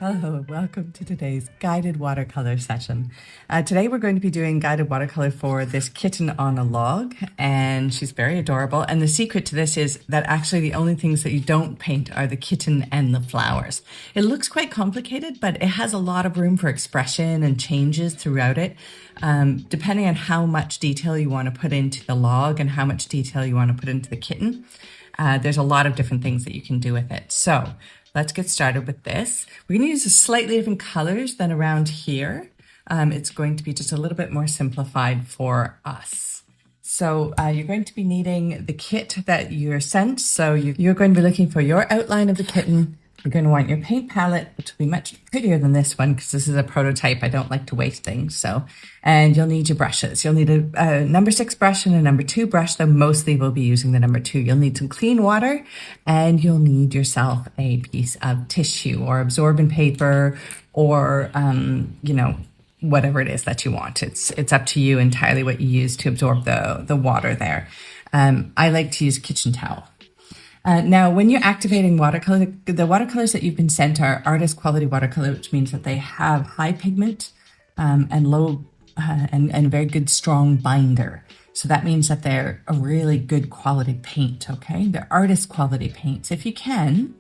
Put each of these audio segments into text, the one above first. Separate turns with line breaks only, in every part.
Hello, welcome to today's guided watercolor session. Today we're going to be doing guided watercolor for this kitten on a log, and she's very adorable. And the secret to this is that actually the only things that you don't paint are the kitten and the flowers. It looks quite complicated, but it has a lot of room for expression and changes throughout it, depending on how much detail you want to put into the log and how much detail you want to put into the kitten. There's a lot of different things that you can do with it. So let's get started with this. We're going to use slightly different colors than around here. It's going to be just a little bit more simplified for us. So you're going to be needing the kit that you're sent. So you're going to be looking for your outline of the kitten. You're going to want your paint palette, which will be much prettier than this one because this is a prototype. I don't like to waste things. And you'll need your brushes. You'll need a number 6 brush and a number 2 brush, though mostly we'll be using the number 2. You'll need some clean water, and you'll need yourself a piece of tissue or absorbent paper or, whatever it is that you want. It's up to you entirely what you use to absorb the water there. I like to use a kitchen towel. Now, when you're activating watercolor, the watercolors that you've been sent are artist quality watercolor, which means that they have high pigment and low and very good strong binder. So that means that they're a really good quality paint, okay? They're artist quality paints. If you can,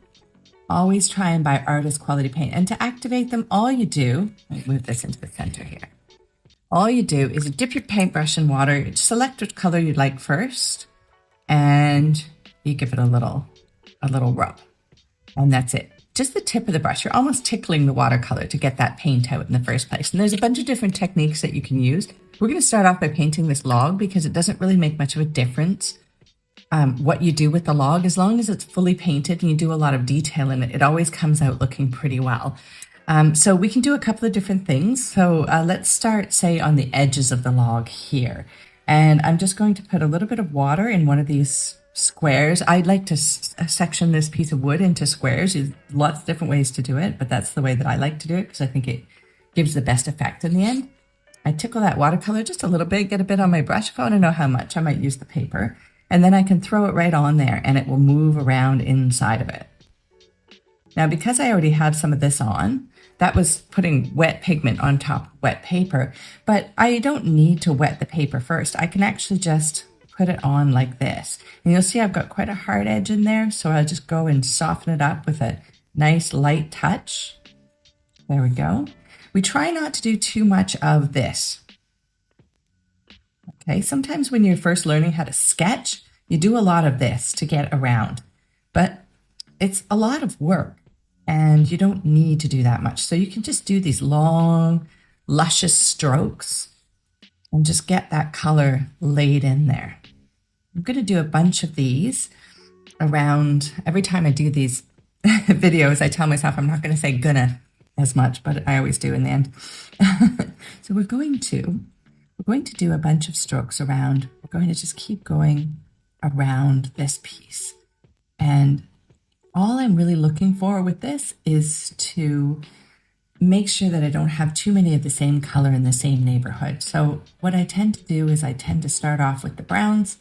always try and buy artist quality paint. And to activate them, all you do, let me move this into the center here. All you do is dip your paintbrush in water, select which color you'd like first, and you give it a little rub, and that's it. Just the tip of the brush. You're almost tickling the watercolor to get that paint out in the first place. And there's a bunch of different techniques that you can use. We're going to start off by painting this log because it doesn't really make much of a difference what you do with the log. As long as it's fully painted and you do a lot of detail in it, it always comes out looking pretty well. So we can do a couple of different things. So let's start, say, on the edges of the log here. And I'm just going to put a little bit of water in one of these squares. I'd like to section this piece of wood into squares. There's lots of different ways to do it, but that's the way that I like to do it because I think it gives the best effect in the end. I tickle that watercolor just a little bit, get a bit on my brush. If I want to know how much, I might use the paper, and then I can throw it right on there and it will move around inside of it. Now, because I already had some of this on, that was putting wet pigment on top of wet paper, but I don't need to wet the paper first. I can actually just put it on like this. And you'll see I've got quite a hard edge in there, so I'll just go and soften it up with a nice light touch. There we go. We try not to do too much of this. Okay, sometimes when you're first learning how to sketch, you do a lot of this to get around, but it's a lot of work and you don't need to do that much. So you can just do these long, luscious strokes and just get that color laid in there. I'm going to do a bunch of these around. Every time I do these videos, I tell myself I'm not going to say gonna as much, but I always do in the end. So we're going to do a bunch of strokes around. We're going to just keep going around this piece. And all I'm really looking for with this is to make sure that I don't have too many of the same color in the same neighborhood. So what I tend to do is I tend to start off with the browns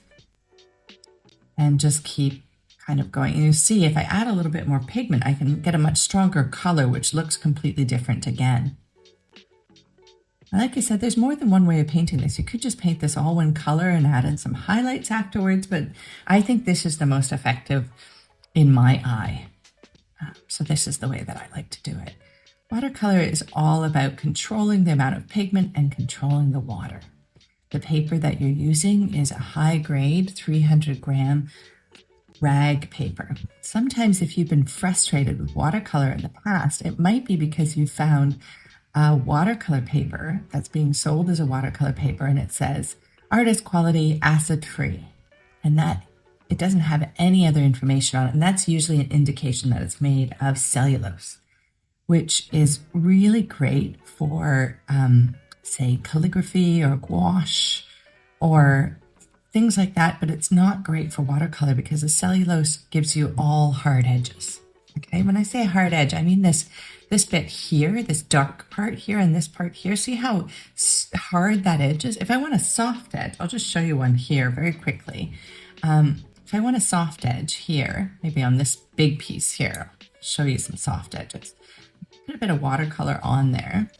and just keep kind of going. And you see, if I add a little bit more pigment, I can get a much stronger color, which looks completely different again. And like I said, there's more than one way of painting this. You could just paint this all one color and add in some highlights afterwards, but I think this is the most effective in my eye. So this is the way that I like to do it. Watercolor is all about controlling the amount of pigment and controlling the water. The paper that you're using is a high-grade 300-gram rag paper. Sometimes if you've been frustrated with watercolor in the past, it might be because you found a watercolor paper that's being sold as a watercolor paper and it says artist quality, acid-free, and that it doesn't have any other information on it, and that's usually an indication that it's made of cellulose, which is really great for, say, calligraphy or gouache or things like that, but it's not great for watercolor because the cellulose gives you all hard edges. Okay, when I say hard edge, I mean this bit here, this dark part here, and this part here. See how hard that edge is? If I want a soft edge, I'll just show you one here very quickly. If I want a soft edge here, maybe on this big piece here, I'll show you some soft edges. Put a bit of watercolor on there.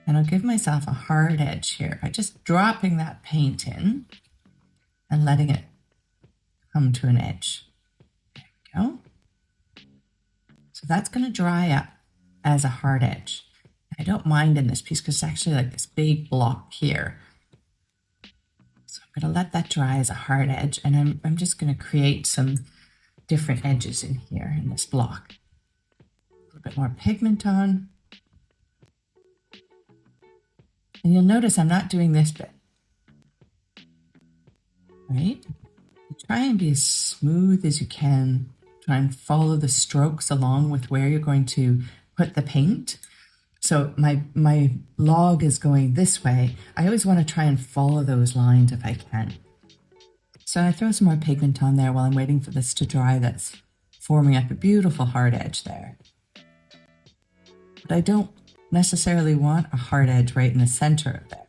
And I'll give myself a hard edge here by just dropping that paint in and letting it come to an edge. There we go. So that's going to dry up as a hard edge. I don't mind in this piece because it's actually like this big block here. So I'm going to let that dry as a hard edge, and I'm just going to create some different edges in here in this block. A little bit more pigment on. And you'll notice I'm not doing this bit. Right? You try and be as smooth as you can. Try and follow the strokes along with where you're going to put the paint. So my log is going this way. I always want to try and follow those lines if I can. So I throw some more pigment on there while I'm waiting for this to dry. That's forming up a beautiful hard edge there. But I don't necessarily want a hard edge right in the center of there.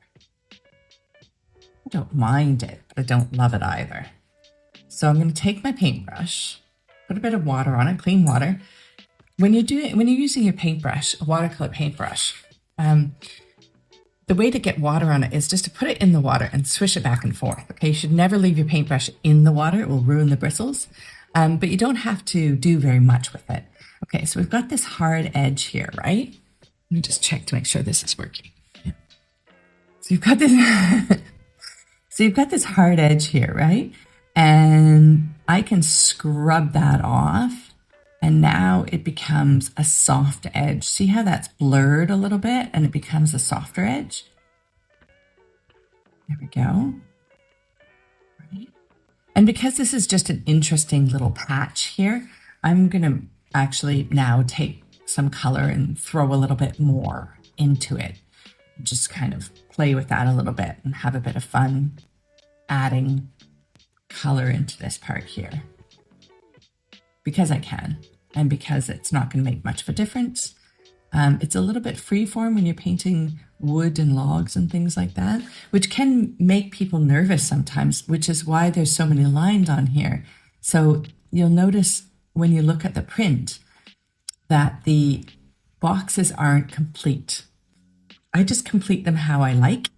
I don't mind it, but I don't love it either. So I'm going to take my paintbrush, put a bit of water on it, clean water. When you're using your paintbrush, a watercolor paintbrush, the way to get water on it is just to put it in the water and swish it back and forth. Okay, you should never leave your paintbrush in the water; it will ruin the bristles. But you don't have to do very much with it. Okay, so we've got this hard edge here, right? Let me just check to make sure this is working. Yeah. So you've got this, so you've got this hard edge here, right? And I can scrub that off, and now it becomes a soft edge. See how that's blurred a little bit, and it becomes a softer edge? There we go. Right. And because this is just an interesting little patch here, I'm going to actually now take some color and throw a little bit more into it. Just kind of play with that a little bit and have a bit of fun adding color into this part here. Because I can, and because it's not going to make much of a difference. It's a little bit freeform when you're painting wood and logs and things like that, which can make people nervous sometimes, which is why there's so many lines on here. So you'll notice when you look at the print that the boxes aren't complete. I just complete them how I like,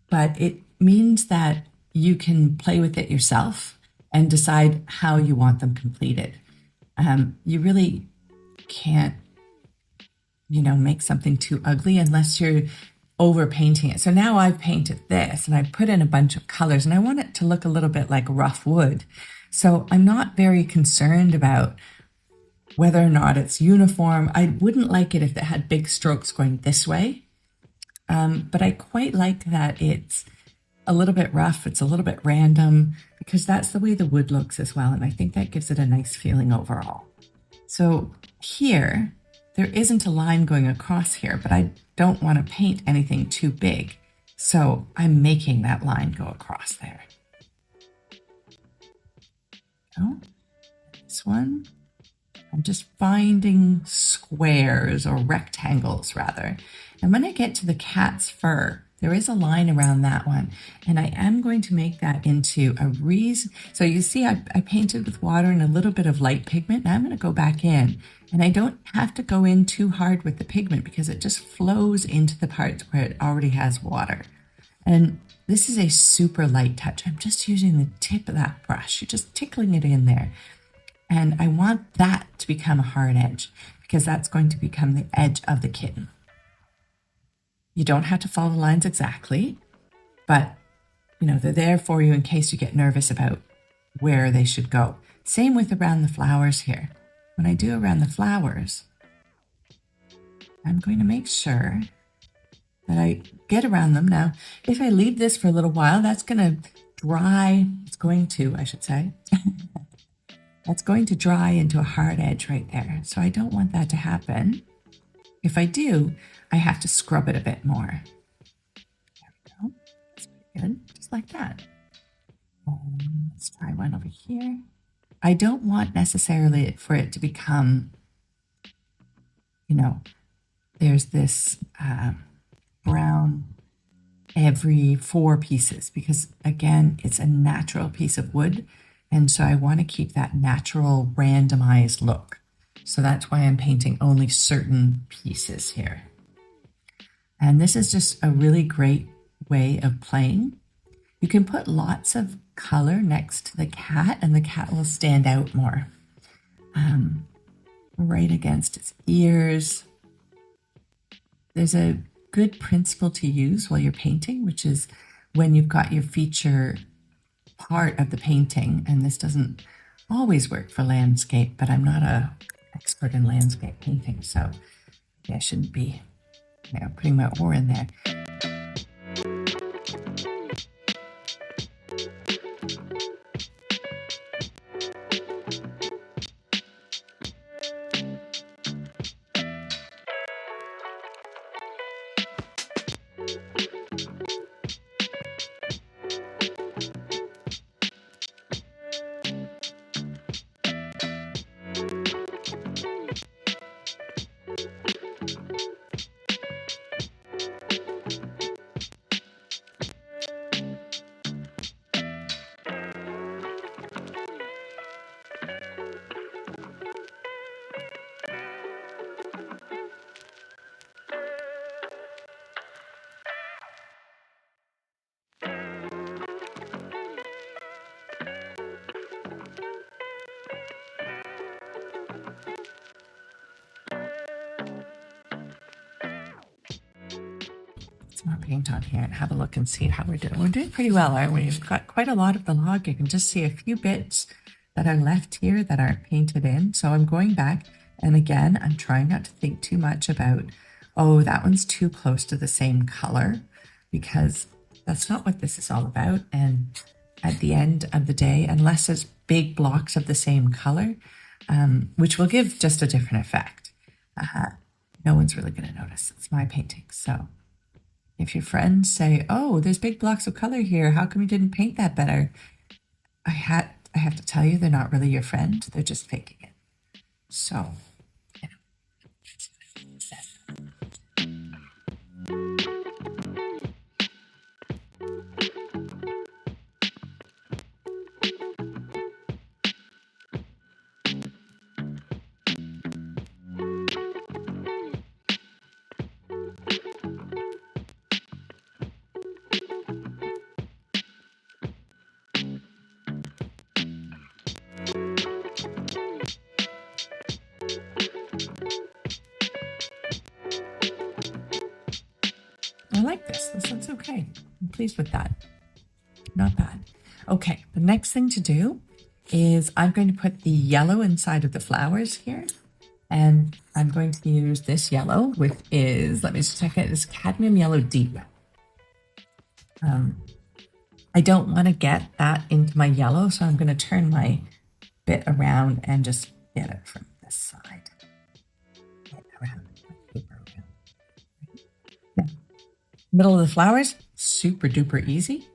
but it means that you can play with it yourself and decide how you want them completed. You really can't, make something too ugly unless you're over painting it. So now I've painted this and I've put in a bunch of colors and I want it to look a little bit like rough wood. So I'm not very concerned about whether or not it's uniform. I wouldn't like it if it had big strokes going this way. But I quite like that it's a little bit rough. It's a little bit random because that's the way the wood looks as well. And I think that gives it a nice feeling overall. So here, there isn't a line going across here, but I don't want to paint anything too big. So I'm making that line go across there. Oh, this one. I'm just finding squares or rectangles rather. And when I get to the cat's fur, there is a line around that one. And I am going to make that into a reason. So you see, I painted with water and a little bit of light pigment. Now I'm going to go back in. And I don't have to go in too hard with the pigment because it just flows into the parts where it already has water. And this is a super light touch. I'm just using the tip of that brush. You're just tickling it in there. And I want that to become a hard edge because that's going to become the edge of the kitten. You don't have to follow the lines exactly, but they're there for you in case you get nervous about where they should go. Same with around the flowers here. When I do around the flowers, I'm going to make sure that I get around them. Now, if I leave this for a little while, that's going to dry. It's going to, I should say. That's going to dry into a hard edge right there. So I don't want that to happen. If I do, I have to scrub it a bit more. There we go. That's pretty good. Just like that. Let's try one over here. I don't want necessarily for it to become, there's this brown every 4 pieces because, again, it's a natural piece of wood. And so I want to keep that natural randomized look. So that's why I'm painting only certain pieces here. And this is just a really great way of playing. You can put lots of color next to the cat and the cat will stand out more. Right against its ears. There's a good principle to use while you're painting, which is when you've got your feature part of the painting, and this doesn't always work for landscape, but I'm not an expert in landscape painting, so yeah, I shouldn't be putting my oar in there. More paint on here and have a look and see how we're doing. We're doing pretty well, aren't we? We've got quite a lot of the log. You can just see a few bits that are left here that aren't painted in. So I'm going back, and again, I'm trying not to think too much about, oh, that one's too close to the same color, because that's not what this is all about. And at the end of the day, unless it's big blocks of the same color, which will give just a different effect, no one's really going to notice. It's my painting. So if your friends say, oh, there's big blocks of color here, how come you didn't paint that better? I have to tell you, they're not really your friend. They're just faking it. So, you know. I like this. This looks okay. I'm pleased with that. Not bad. Okay, the next thing to do is I'm going to put the yellow inside of the flowers here. And I'm going to use this yellow, which is, let me just check it, it's Cadmium Yellow Deep. I don't want to get that into my yellow, so I'm going to turn my bit around and just get it from this side. Get around. Now, middle of the flowers, super duper easy.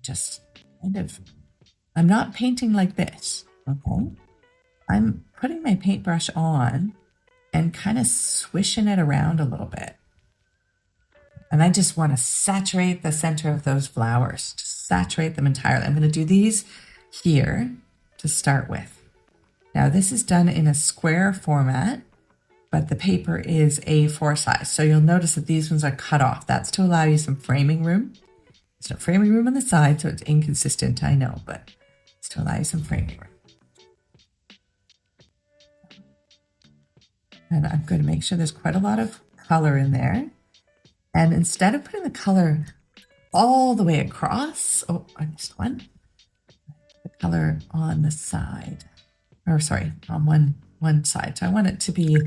Just kind of, I'm not painting like this, okay? I'm putting my paintbrush on and kind of swishing it around a little bit. And I just want to saturate the center of those flowers, just saturate them entirely. I'm going to do these here to start with. Now this is done in a square format, but the paper is A4 size. So you'll notice that these ones are cut off. That's to allow you some framing room. There's no framing room on the side, so it's inconsistent, I know, but it's to allow you some framing room. And I'm going to make sure there's quite a lot of color in there. And instead of putting the color all the way across, oh, I missed one. The color on the side, or sorry, on one side. So I want it to be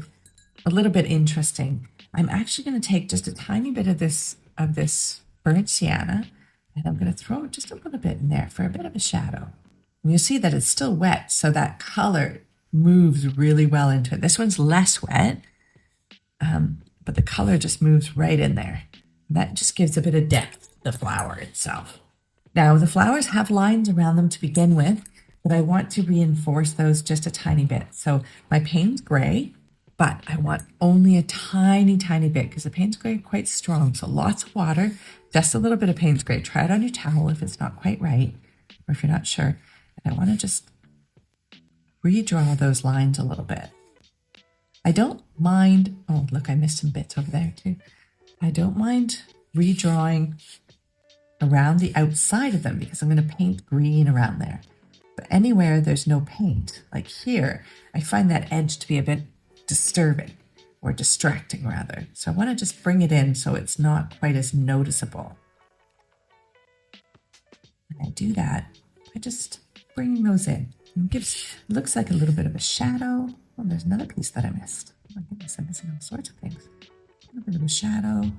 a little bit interesting. I'm actually going to take just a tiny bit of this burnt sienna, and I'm going to throw just a little bit in there for a bit of a shadow. And you'll see that it's still wet, so that color moves really well into it. This one's less wet, but the color just moves right in there. That just gives a bit of depth to the flower itself. Now, the flowers have lines around them to begin with, but I want to reinforce those just a tiny bit. So my Paynes Grey, but I want only a tiny, tiny bit because the Paynes Grey are quite strong. So lots of water, just a little bit of Paynes Grey. Try it on your towel if it's not quite right, or if you're not sure. And I want to just redraw those lines a little bit. I don't mind, oh look, I missed some bits over there too. I don't mind redrawing around the outside of them because I'm going to paint green around there. But anywhere there's no paint, like here, I find that edge to be a bit disturbing or distracting rather. So I want to just bring it in so it's not quite as noticeable. And I do that by just bringing those in. It looks like a little bit of a shadow. Oh, there's another piece that I missed. Oh my goodness, I'm missing all sorts of things. A little bit of a shadow, a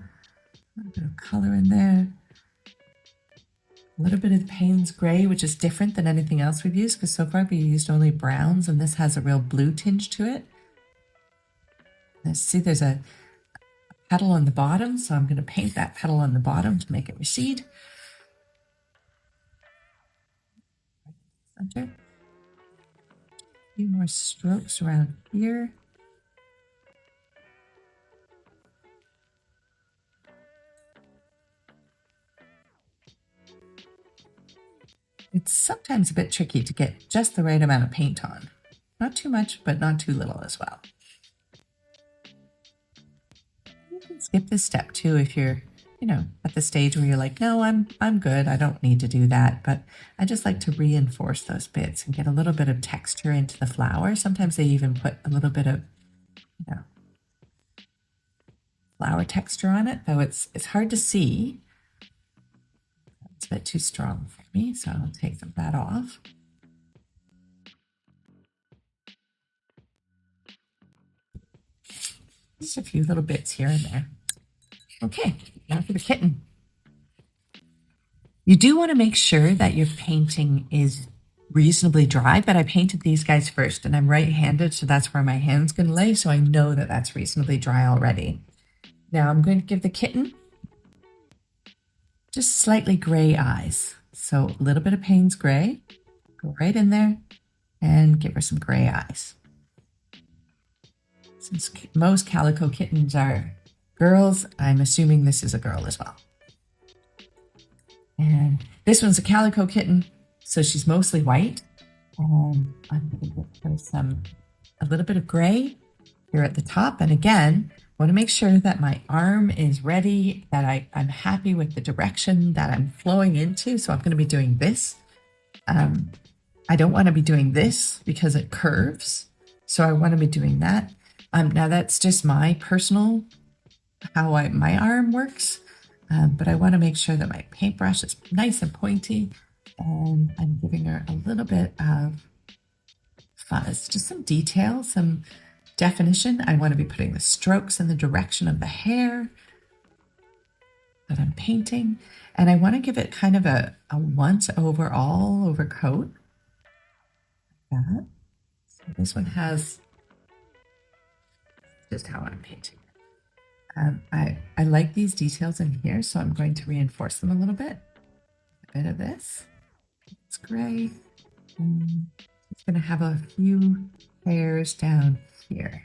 little bit of color in there. A little bit of Paynes Grey, which is different than anything else we've used because so far we used only browns and this has a real blue tinge to it. Let's see, there's a petal on the bottom, so I'm going to paint that petal on the bottom to make it recede. Center. A few more strokes around here. It's sometimes a bit tricky to get just the right amount of paint on. Not too much, but not too little as well. You can skip this step too if you're, at the stage where you're like, no, I'm good. I don't need to do that. But I just like to reinforce those bits and get a little bit of texture into the flower. Sometimes they even put a little bit of, flower texture on it, though it's hard to see. It's a bit too strong for me, so I'll take that off. Just a few little bits here and there. Okay, now for the kitten. You do want to make sure that your painting is reasonably dry, but I painted these guys first and I'm right-handed, so that's where my hand's going to lay, so I know that that's reasonably dry already. Now I'm going to give the kitten just slightly gray eyes. So a little bit of Paynes Grey, go right in there and give her some gray eyes. Since most calico kittens are girls, I'm assuming this is a girl as well. And this one's a calico kitten, so she's mostly white. I'm going to give her a little bit of gray here at the top. And again, I want to make sure that my arm is ready, that I'm happy with the direction that I'm flowing into. So I'm going to be doing this. I don't want to be doing this because it curves. So I want to be doing that. Now that's just my personal, how my arm works. But I want to make sure that my paintbrush is nice and pointy. And I'm giving her a little bit of fuzz, just some detail, some definition. I want to be putting the strokes in the direction of the hair that I'm painting. And I want to give it kind of a once over all over coat. Like that. So this one has just how I'm painting it. I like these details in here, so I'm going to reinforce them a little bit. A bit of this. It's gray. And it's going to have a few hairs down here.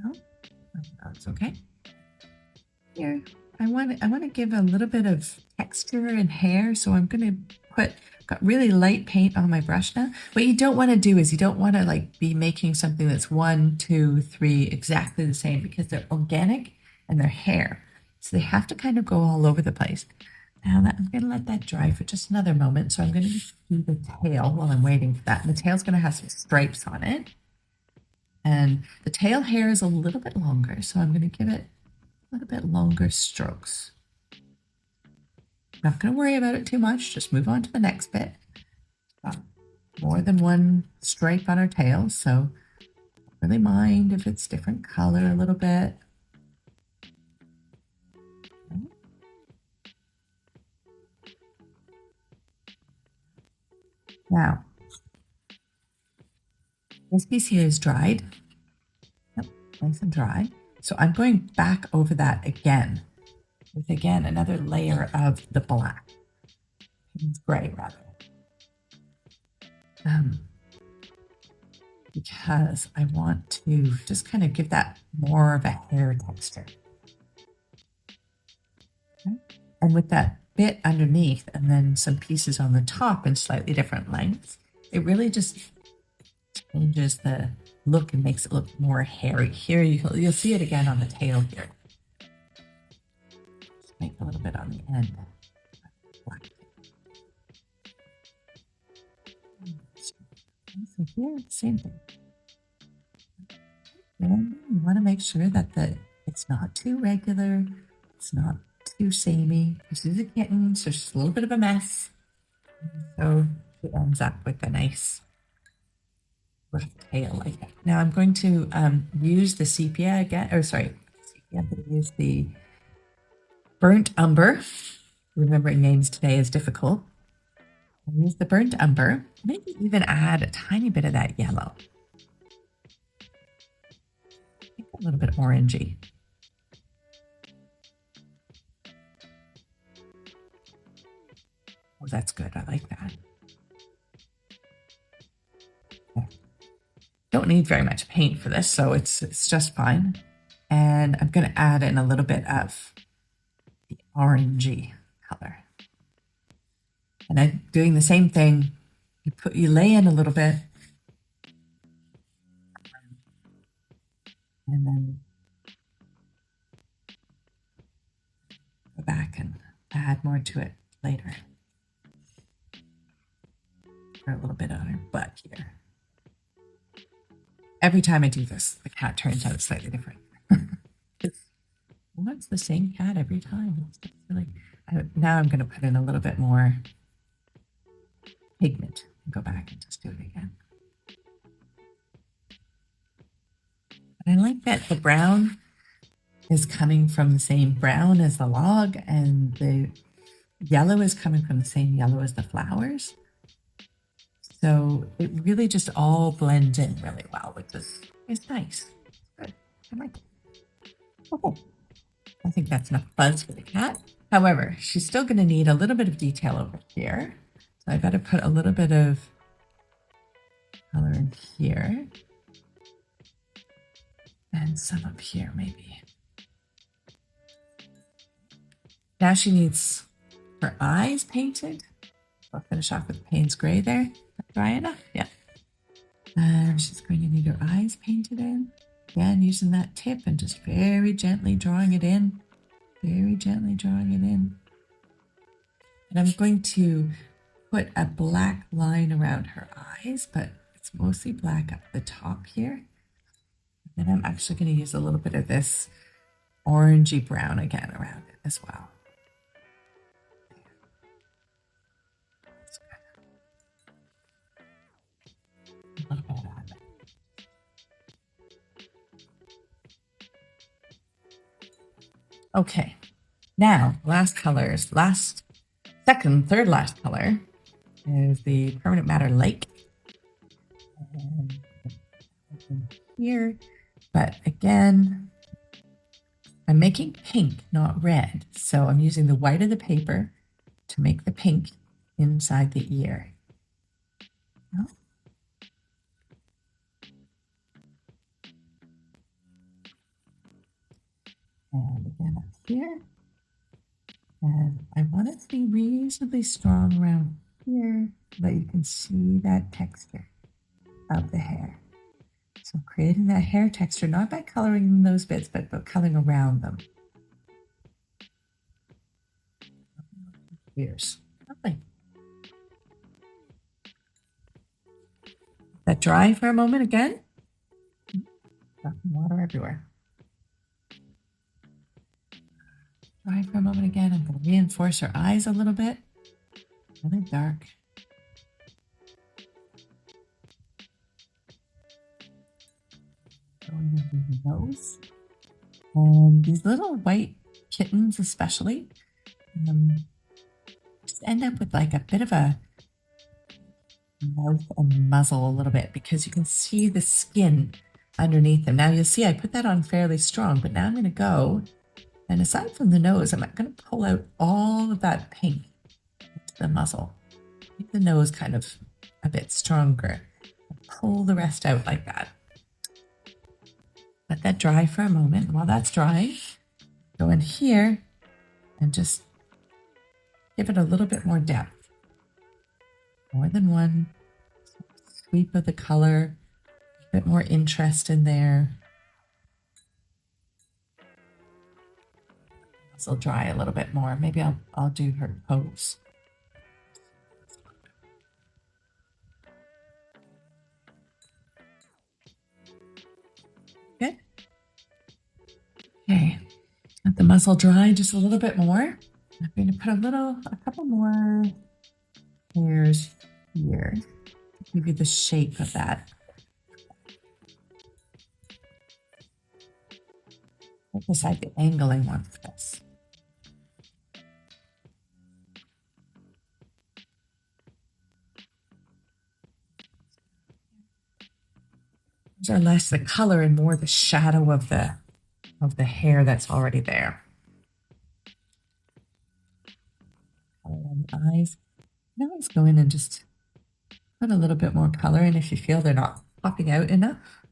No, that's okay. Here, I want to give a little bit of texture and hair, so I'm going to got really light paint on my brush now. What you don't want to do is you don't want to like be making something that's 1, 2, 3 exactly the same, because they're organic and they're hair, so they have to kind of go all over the place. Now I'm going to let that dry for just another moment. So I'm going to do the tail while I'm waiting for that. And the tail's going to have some stripes on it. And the tail hair is a little bit longer, so I'm going to give it a little bit longer strokes. Not going to worry about it too much. Just move on to the next bit. Got more than one stripe on her tail, so don't really mind if it's different color a little bit. Now, this piece here is dried. Yep, nice and dry. So I'm going back over that again with, again, another layer of the black. Paynes Grey, rather. Because I want to just kind of give that more of a hair texture. Okay. And with that bit underneath and then some pieces on the top in slightly different lengths, It really just changes the look and makes it look more hairy. Here you'll see it again on the tail here. Just make a little bit on the end. Black. So here, same thing. And you want to make sure that it's not too regular, it's not too samey. This is a kitten, so she's a little bit of a mess. So it ends up with a nice rough tail like that. Now I'm going to use the sepia again, or sorry, I'm going to use the burnt umber. Remembering names today is difficult. I'll use the burnt umber, maybe even add a tiny bit of that yellow. A little bit orangey. Oh, that's good. I like that. Don't need very much paint for this, so it's just fine. And I'm going to add in a little bit of the orangey color. And I'm doing the same thing. You lay in a little bit, and then go back and add more to it later. Or a little bit on her butt here. Every time I do this, the cat turns out slightly different. Well, it's the same cat every time. It's really, now I'm going to put in a little bit more pigment and go back and just do it again. I like that the brown is coming from the same brown as the log, and the yellow is coming from the same yellow as the flowers. So it really just all blends in really well, which is nice. Good. I like it. Okay. I think that's enough buzz for the cat. However, she's still going to need a little bit of detail over here. So I've got to put a little bit of color in here. And some up here, maybe. Now she needs her eyes painted. I'll finish off with Paynes Grey there. Dry enough? Yeah. And she's going to need her eyes painted in. Again, using that tip and just very gently drawing it in. Very gently drawing it in. And I'm going to put a black line around her eyes, but it's mostly black up the top here. And I'm actually going to use a little bit of this orangey brown again around it as well. A little bit of that. Okay, now third last color is the Permanent Matter Lake. And here. But again, I'm making pink, not red. So I'm using the white of the paper to make the pink inside the ear. Oh. And again up here. And I want it to be reasonably strong around here so that you can see that texture of the hair. So creating that hair texture, not by coloring those bits, but coloring around them. Ears. Lovely. Let that dry for a moment again. Water everywhere. Dry for a moment again. I'm going to reinforce her eyes a little bit. Really dark. Going into the nose. And these little white kittens especially just end up with like a bit of a mouth and muzzle a little bit because you can see the skin underneath them. Now you'll see I put that on fairly strong, but now I'm going to go, and aside from the nose, I'm going to pull out all of that pink into the muzzle. Make the nose kind of a bit stronger. Pull the rest out like that. Let that dry for a moment. While that's drying, go in here and just give it a little bit more depth. More than one. So sweep of the color, a bit more interest in there. This will dry a little bit more. Maybe I'll do her pose. Good. Okay, let the mussel dry just a little bit more. I'm going to put a couple more hairs here to give you the shape of that. I'll decide the angle I want for this. These are less the color and more the shadow of the hair that's already there. Color on the eyes. Now let's go in and just put a little bit more color in if you feel they're not popping out enough.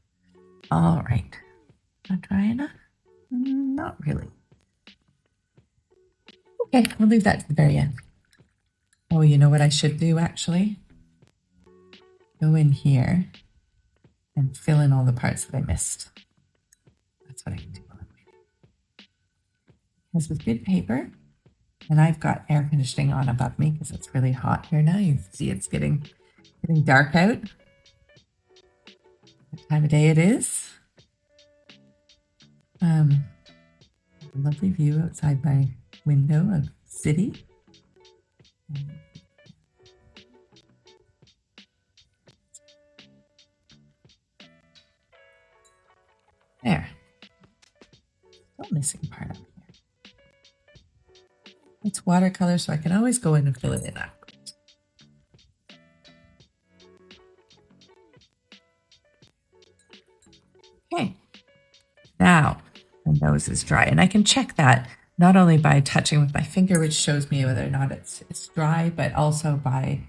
All right. Not dry enough? Not really. Okay, we'll leave that to the very end. Oh, you know what I should do actually? Go in here and fill in all the parts that I missed. That's what I can do. Because with good paper, and I've got air conditioning on above me because it's really hot here now. You can see it's getting dark out. What time of day it is. A lovely view outside my window of the city. There. Still missing part up here. It's watercolor, so I can always go in and fill it in afterwards. Okay. Now the nose is dry, and I can check that not only by touching with my finger, which shows me whether or not it's dry, but also by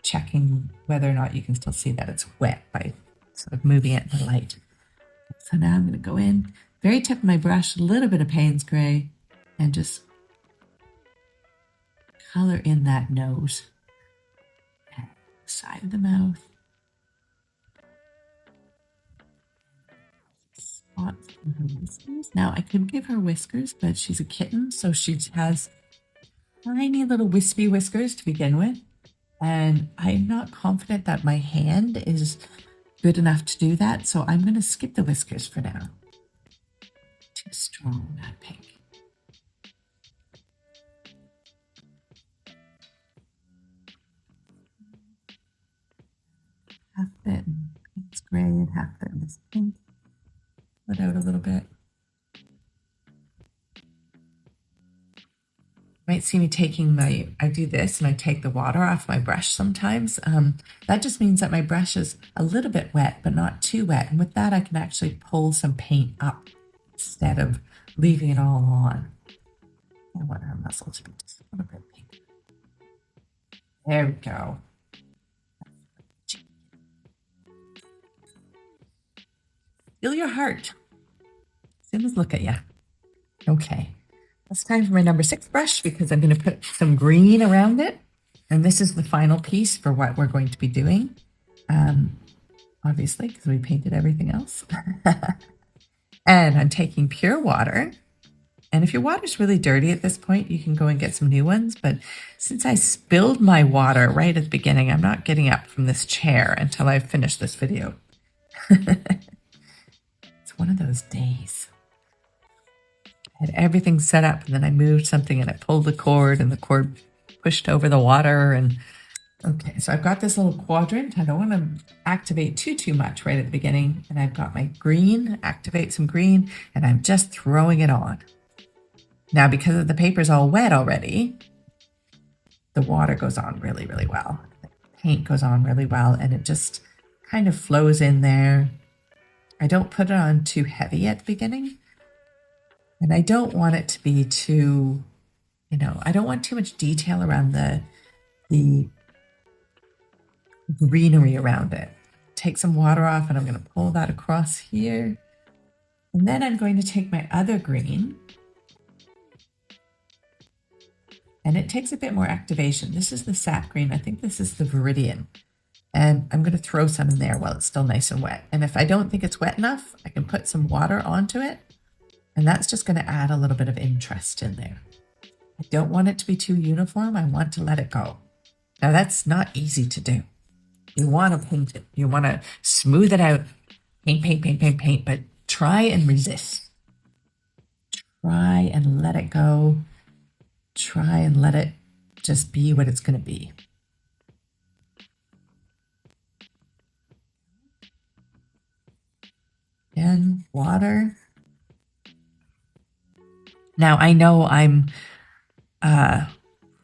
checking whether or not you can still see that it's wet by sort of moving it in the light. So now I'm going to go in, very tip of my brush, a little bit of Paynes Grey, and just color in that nose, and the side of the mouth, spots in her whiskers. Now I could give her whiskers, but she's a kitten, so she has tiny little wispy whiskers to begin with, and I'm not confident that my hand is good enough to do that, so I'm going to skip the whiskers for now. Too strong, that pink. Half of it it's gray and half of it is pink. Put out a little bit. You might see me taking I do this and I take the water off my brush sometimes. That just means that my brush is a little bit wet, but not too wet. And with that, I can actually pull some paint up instead of leaving it all on. I want her muscle to be just a little bit pink. There we go. Feel your heart. Sims, look at you. Okay. It's time for my number 6 brush because I'm going to put some green around it. And this is the final piece for what we're going to be doing. Obviously, because we painted everything else. And I'm taking pure water. And if your water's really dirty at this point, you can go and get some new ones. But since I spilled my water right at the beginning, I'm not getting up from this chair until I've finished this video. It's one of those days. I had everything set up and then I moved something and I pulled the cord and the cord pushed over the water. And okay, so I've got this little quadrant. I don't want to activate too much right at the beginning. And I've got my green, activate some green, and I'm just throwing it on. Now, because the paper's all wet already, the water goes on really, really well. The paint goes on really well, and it just kind of flows in there. I don't put it on too heavy at the beginning. And I don't want it to be too, I don't want too much detail around the greenery around it. Take some water off, and I'm going to pull that across here. And then I'm going to take my other green. And it takes a bit more activation. This is the Sap Green. I think this is the Viridian. And I'm going to throw some in there while it's still nice and wet. And if I don't think it's wet enough, I can put some water onto it. And that's just going to add a little bit of interest in there. I don't want it to be too uniform. I want to let it go. Now that's not easy to do. You want to paint it. You want to smooth it out. Paint, paint, paint, paint, paint. But try and resist. Try and let it go. Try and let it just be what it's going to be. And water. Now I know I'm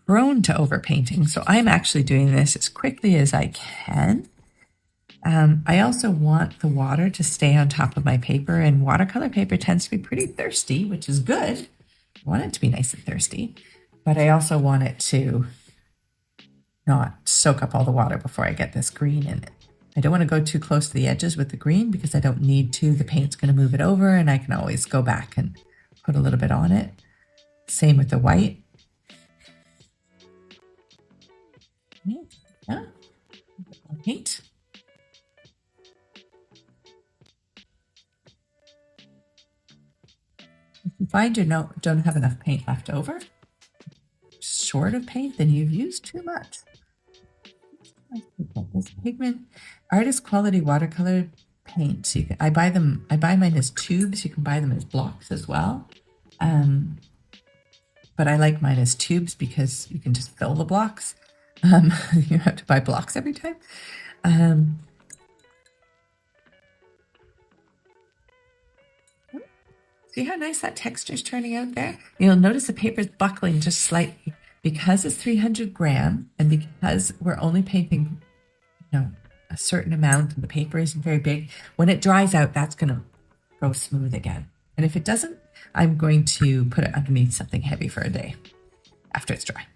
prone to overpainting, so I'm actually doing this as quickly as I can. I also want the water to stay on top of my paper, and watercolor paper tends to be pretty thirsty, which is good. I want it to be nice and thirsty, but I also want it to not soak up all the water before I get this green in it. I don't want to go too close to the edges with the green because I don't need to. The paint's going to move it over, and I can always go back and put a little bit on it. Same with the white. Yeah. Paint. If you find you don't have enough paint left over, short of paint, then you've used too much. This pigment, artist quality watercolor paint. So I buy mine as tubes. You can buy them as blocks as well. But I like mine as tubes because you can just fill the blocks. You have to buy blocks every time. See how nice that texture is turning out there? You'll notice the paper is buckling just slightly because it's 300 gram and because we're only painting, a certain amount and the paper isn't very big. When it dries out, that's going to go smooth again. And if it doesn't, I'm going to put it underneath something heavy for a day after it's dry.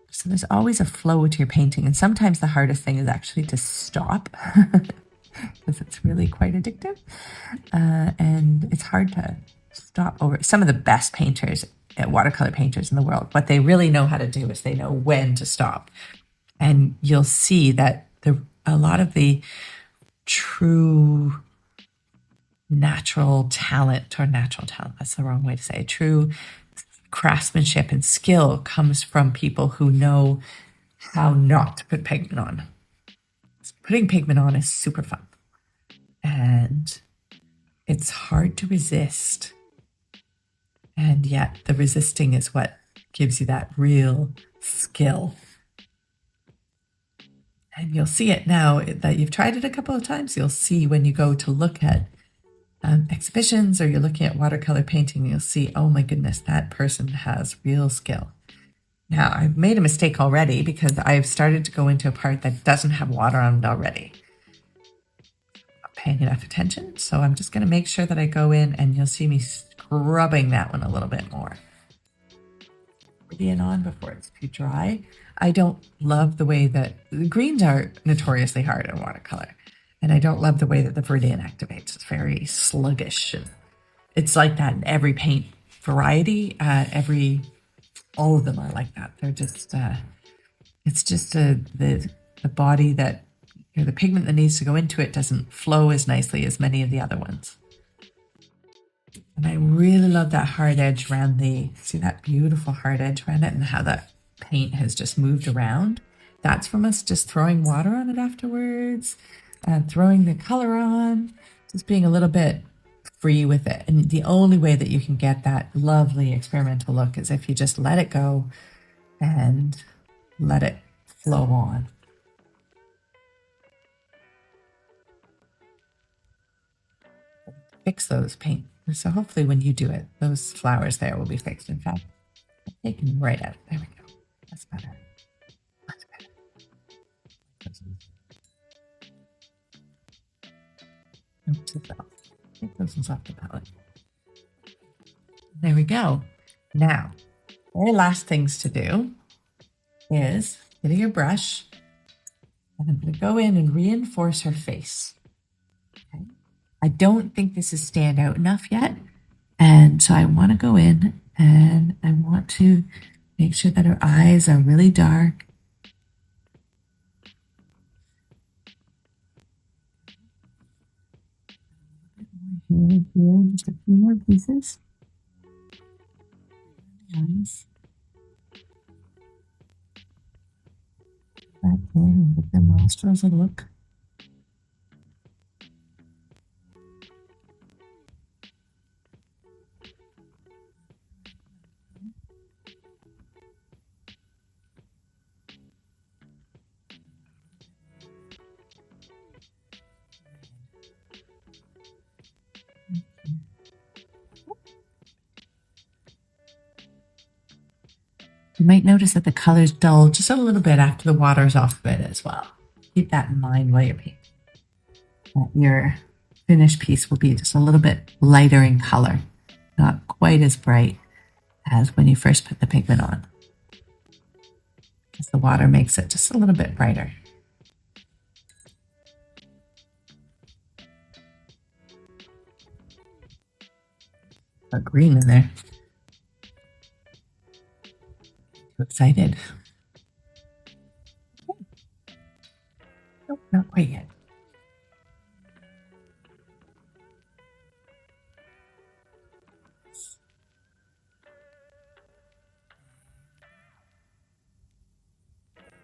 So there's always a flow to your painting. And sometimes the hardest thing is actually to stop because it's really quite addictive. And it's hard to stop over. Some of the best painters, watercolor painters in the world, what they really know how to do is they know when to stop. And you'll see that a lot of the true natural talent, that's the wrong way to say it, true craftsmanship and skill comes from people who know how not to put pigment on. Putting pigment on is super fun. And it's hard to resist. And yet the resisting is what gives you that real skill. And you'll see it now that you've tried it a couple of times. You'll see when you go to look at exhibitions or you're looking at watercolor painting, you'll see, oh my goodness, that person has real skill. Now, I've made a mistake already because I've started to go into a part that doesn't have water on it already. Not paying enough attention, so I'm just going to make sure that I go in and you'll see me scrubbing that one a little bit more. Viridian on before it's too dry. I don't love the way that the greens are notoriously hard in watercolor. And I don't love the way that the Viridian activates. It's very sluggish. And it's like that in every paint variety. All of them are like that. They're just, it's just the body that, the pigment that needs to go into it doesn't flow as nicely as many of the other ones. And I really love that hard edge around see that beautiful hard edge around it and how that paint has just moved around. That's from us just throwing water on it afterwards. Throwing the color on, just being a little bit free with it. And the only way that you can get that lovely experimental look is if you just let it go and let it flow on. Fix those paint. So hopefully when you do it, those flowers there will be fixed. In fact, I'm taking them right out. There we go. That's better. Much better. Take those ones off the palette. There we go. Now, very last things to do is getting your brush, and I'm going to go in and reinforce her face. Okay. I don't think this is stand out enough yet, and so I want to go in and I want to Make sure that her eyes are really dark. Here, just a few more pieces. Eyes. Back in and give the nostrils a look. You might notice that the colors dull just a little bit after the water's off of it as well. Keep that in mind while you're painting. That your finished piece will be just a little bit lighter in color, not quite as bright as when you first put the pigment on, because the water makes it just a little bit brighter. A green in there. Too excited. Nope, not quite yet.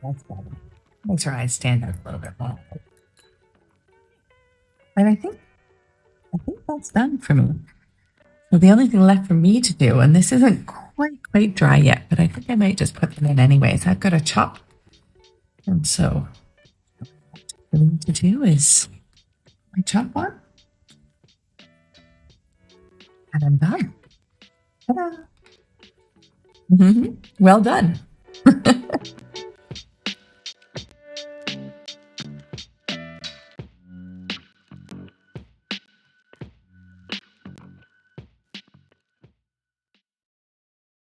That's better. Makes her eyes stand out a little bit more. And I think that's done for me. So the only thing left for me to do, and this isn't quite dry yet, but I think I might just put them in anyways. I've got a chop. And so what I need to do is I chop one. And I'm done. Ta-da! Well done.